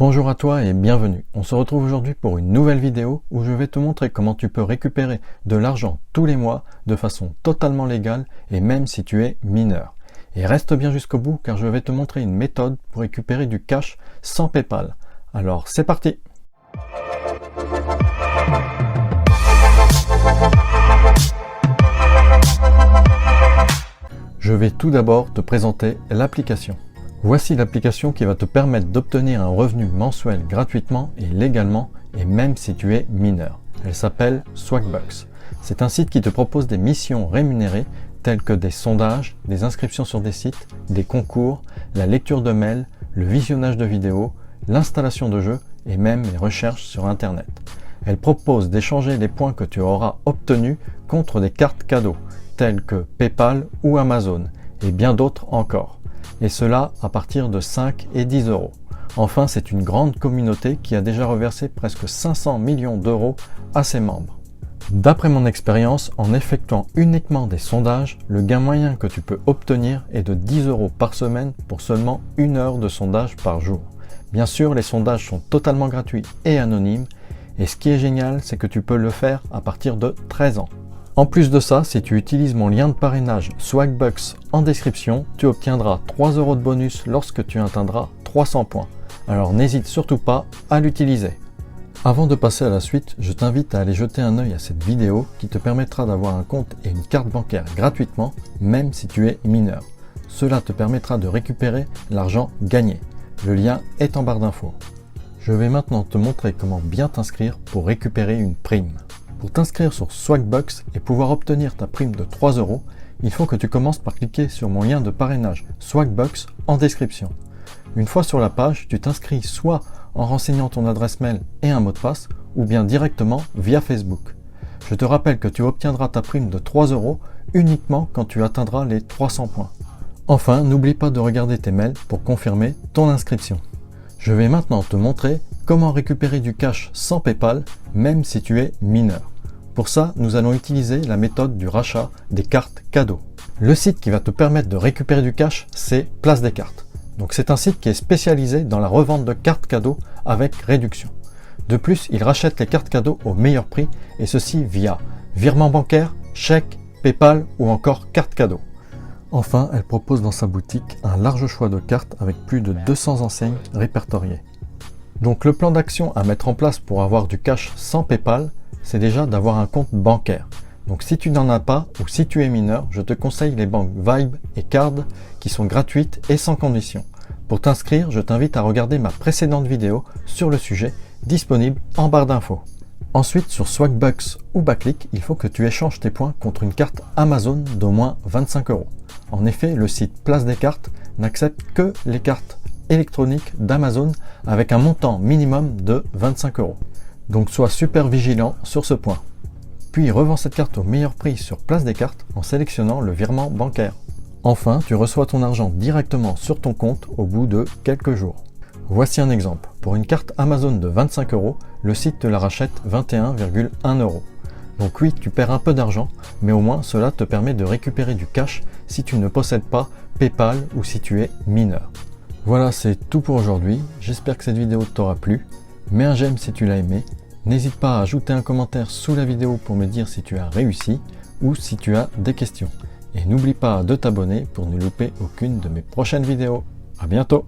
Bonjour à toi et bienvenue. On se retrouve aujourd'hui pour une nouvelle vidéo où je vais te montrer comment tu peux récupérer de l'argent tous les mois de façon totalement légale et même si tu es mineur. Et reste bien jusqu'au bout car je vais te montrer une méthode pour récupérer du cash sans PayPal. Alors c'est parti! Je vais tout d'abord te présenter l'application. Voici l'application qui va te permettre d'obtenir un revenu mensuel gratuitement et légalement et même si tu es mineur. Elle s'appelle Swagbucks. C'est un site qui te propose des missions rémunérées telles que des sondages, des inscriptions sur des sites, des concours, la lecture de mails, le visionnage de vidéos, l'installation de jeux et même les recherches sur Internet. Elle propose d'échanger les points que tu auras obtenus contre des cartes cadeaux telles que PayPal ou Amazon et bien d'autres encore. Et cela à partir de 5 et 10 euros. Enfin, c'est une grande communauté qui a déjà reversé presque 500 millions d'euros à ses membres. D'après mon expérience, en effectuant uniquement des sondages, le gain moyen que tu peux obtenir est de 10 euros par semaine pour seulement 1 heure de sondage par jour. Bien sûr, les sondages sont totalement gratuits et anonymes, et ce qui est génial, c'est que tu peux le faire à partir de 13 ans. En plus de ça, si tu utilises mon lien de parrainage Swagbucks en description, tu obtiendras 3 euros de bonus lorsque tu atteindras 300 points. Alors n'hésite surtout pas à l'utiliser. Avant de passer à la suite, je t'invite à aller jeter un œil à cette vidéo qui te permettra d'avoir un compte et une carte bancaire gratuitement, même si tu es mineur. Cela te permettra de récupérer l'argent gagné. Le lien est en barre d'infos. Je vais maintenant te montrer comment bien t'inscrire pour récupérer une prime. Pour t'inscrire sur Swagbucks et pouvoir obtenir ta prime de 3 euros, il faut que tu commences par cliquer sur mon lien de parrainage Swagbucks en description. Une fois sur la page, tu t'inscris soit en renseignant ton adresse mail et un mot de passe, ou bien directement via Facebook. Je te rappelle que tu obtiendras ta prime de 3 euros uniquement quand tu atteindras les 300 points. Enfin, n'oublie pas de regarder tes mails pour confirmer ton inscription. Je vais maintenant te montrer comment récupérer du cash sans PayPal, même si tu es mineur. Pour ça, nous allons utiliser la méthode du rachat des cartes cadeaux. Le site qui va te permettre de récupérer du cash, c'est Place des Cartes. Donc c'est un site qui est spécialisé dans la revente de cartes cadeaux avec réduction. De plus, il rachète les cartes cadeaux au meilleur prix et ceci via virement bancaire, chèque, PayPal ou encore carte cadeau. Enfin, elle propose dans sa boutique un large choix de cartes avec plus de 200 enseignes répertoriées. Donc le plan d'action à mettre en place pour avoir du cash sans PayPal, c'est déjà d'avoir un compte bancaire. Donc si tu n'en as pas ou si tu es mineur, je te conseille les banques Vibe et Card qui sont gratuites et sans condition. Pour t'inscrire, je t'invite à regarder ma précédente vidéo sur le sujet, disponible en barre d'infos. Ensuite, sur Swagbucks ou Backlick, il faut que tu échanges tes points contre une carte Amazon d'au moins 25 euros. En effet, le site Place des Cartes n'accepte que les cartes électroniques d'Amazon avec un montant minimum de 25 euros. Donc sois super vigilant sur ce point. Puis revends cette carte au meilleur prix sur Place des Cartes en sélectionnant le virement bancaire. Enfin, tu reçois ton argent directement sur ton compte au bout de quelques jours. Voici un exemple. Pour une carte Amazon de 25 euros, le site te la rachète 21,1 euros. Donc oui, tu perds un peu d'argent, mais au moins cela te permet de récupérer du cash si tu ne possèdes pas PayPal ou si tu es mineur. Voilà, c'est tout pour aujourd'hui. J'espère que cette vidéo t'aura plu. Mets un j'aime si tu l'as aimé. N'hésite pas à ajouter un commentaire sous la vidéo pour me dire si tu as réussi ou si tu as des questions. Et n'oublie pas de t'abonner pour ne louper aucune de mes prochaines vidéos. À bientôt!